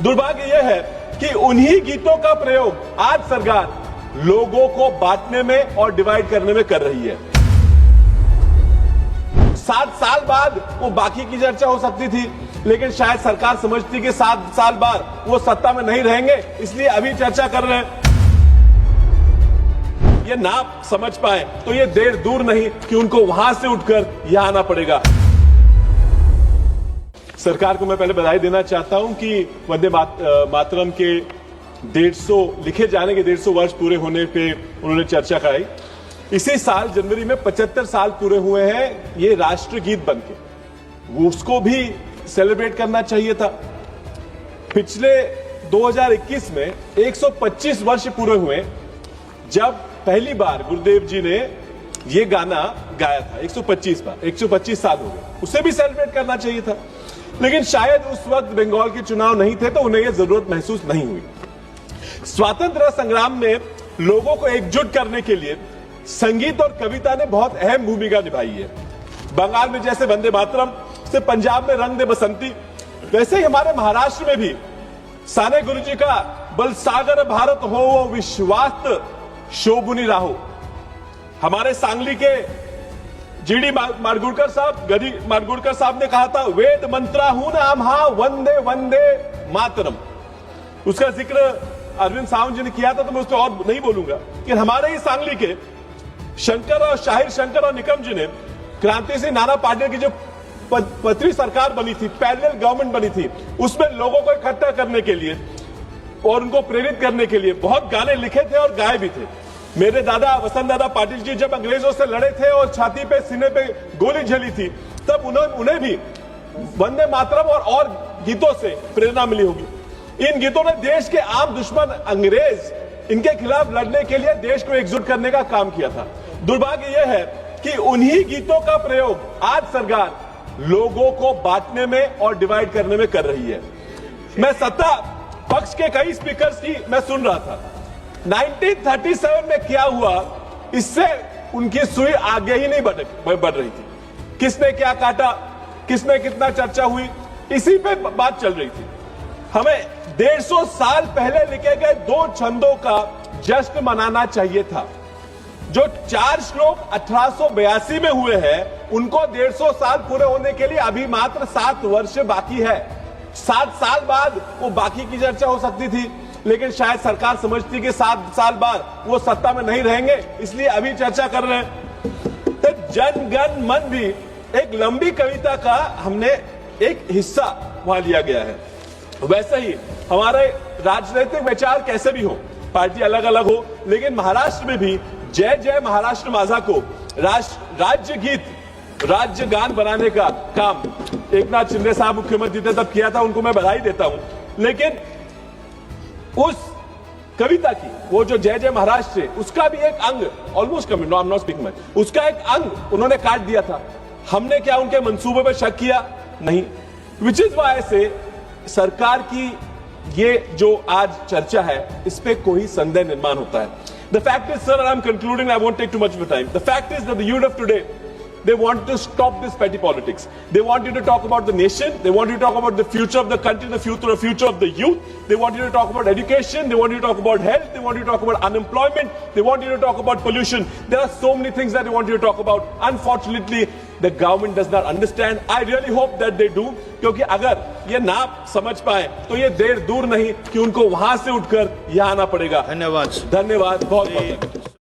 दुर्भाग्य यह है कि उन्हीं गीतों का प्रयोग आज सरकार लोगों को बांटने में और डिवाइड करने में कर रही है। 7 साल बाद वो बाकी की चर्चा हो सकती थी, लेकिन शायद सरकार समझती कि 7 साल बाद वो सत्ता में नहीं रहेंगे, इसलिए अभी चर्चा कर रहे हैं। ये ना समझ पाए तो ये देर दूर नहीं कि उनको वहां से उठकर यहां आना पड़ेगा। सरकार को मैं पहले बधाई देना चाहता हूं कि वंदे मातरम के 150 लिखे जाने के 150 वर्ष पूरे होने पे उन्होंने चर्चा कराई। इसी साल जनवरी में 75 साल पूरे हुए हैं ये राष्ट्रगीत बनके, वो उसको भी सेलिब्रेट करना चाहिए था। पिछले 2021 में 125 वर्ष पूरे हुए जब पहली बार गुरुदेव जी ने ये गाना गाया था। 125 बार, 125 साल हो गए, उसे भी सेलिब्रेट करना चाहिए था, लेकिन शायद उस वक्त बंगाल के चुनाव नहीं थे तो उन्हें यह जरूरत महसूस नहीं हुई। स्वातंत्रता संग्राम में लोगों को एकजुट करने के लिए संगीत और कविता ने बहुत अहम भूमिका निभाई है। बंगाल में जैसे वंदे मातरम से पंजाब में रंग दे बसंती, वैसे ही हमारे महाराष्ट्र में भी साने गुरुजी का बल सागर भारत हो वो विश्वास शोभुनी राहो, हमारे सांगली के जीडी माडगुड़कर साहब, गदी माडगुड़कर साहब ने कहा था वेद मंत्रा हूं ना आम्हा वंदे वंदे मातरम। उसका जिक्र अरविंद सावंत जी ने किया था तो मैं उस पर और नहीं बोलूंगा कि हमारे ही सांगली के शंकर और शाहिर शंकर और निकम जी ने क्रांति सिंह नाना पाटिल की जो पत्री सरकार बनी थी, पैरेलल गवर्नमेंट बनी थी, उसमें लोगों को इकट्ठा करने के लिए और उनको प्रेरित करने के लिए बहुत गाने लिखे थे और गाए भी थे। मेरे दादा वसंत दादा पाटिल जी जब अंग्रेजों से लड़े थे और छाती पे सीने पे गोली झली थी, तब उन्हें भी वंदे मातरम और गीतों से प्रेरणा मिली होगी। इन गीतों ने देश के आम दुश्मन अंग्रेज इनके खिलाफ लड़ने के लिए देश को एकजुट करने का काम किया था। दुर्भाग्य यह है कि उन्हीं गीतों का प्रयोग आज सरकार लोगों को बांटने में और डिवाइड करने में कर रही है। मैं सत्ता पक्ष के कई स्पीकर्स की मैं सुन रहा था। 1937 में क्या हुआ, इससे उनकी सुई आगे ही नहीं बढ़ रही थी। किसने क्या काटा, किसने कितना चर्चा हुई, इसी पे बात चल रही थी। हमें 150 साल पहले लिखे गए 2 छंदों का जश्न मनाना चाहिए था। जो 4 श्लोक 1882 में हुए हैं, उनको 150 साल पूरे होने के लिए अभी मात्र 7 वर्ष बाकी है। 7 साल बाद वो बाकी की चर्चा हो सकती थी, लेकिन शायद सरकार समझती कि 7 साल बाद वो सत्ता में नहीं रहेंगे, इसलिए अभी चर्चा कर रहे हैं। तो जन गण मन भी एक लंबी कविता का हमने एक हिस्सा वहां लिया गया है। वैसे ही हमारे राजनीतिक विचार कैसे भी हो, पार्टी अलग अलग हो, लेकिन महाराष्ट्र में भी जय जय महाराष्ट्र माझा को राज्य गीत, राज्य गान बनाने का काम एकनाथ शिंदे साहब मुख्यमंत्री थे तब किया था, उनको मैं बधाई देता हूं। लेकिन उस कविता की वो जो जय जय महाराष्ट्र है, उसका भी एक अंग almost coming, I am not speaking much, उसका एक अंग उन्होंने काट दिया था। हमने क्या उनके मंसूबे पर शक किया? नहीं। विच इज वाई से सरकार की ये जो आज चर्चा है, इस पे कोई संदेह निर्माण होता है। The fact is, sir, and I'm concluding, I won't take too much of your time. The fact is that the youth of today, they want to stop this petty politics. They want you to talk about the nation. They want you to talk about the future of the country, the future of the youth. They want you to talk about education. They want you to talk about health. They want you to talk about unemployment. They want you to talk about pollution. There are so many things that they want you to talk about. Unfortunately, the government does not understand. I really hope that they do, क्योंकि अगर ये ना समझ पाए तो ये देर दूर नहीं कि उनको वहां से उठकर यहां आना पड़ेगा। धन्यवाद। बहुत बहुत।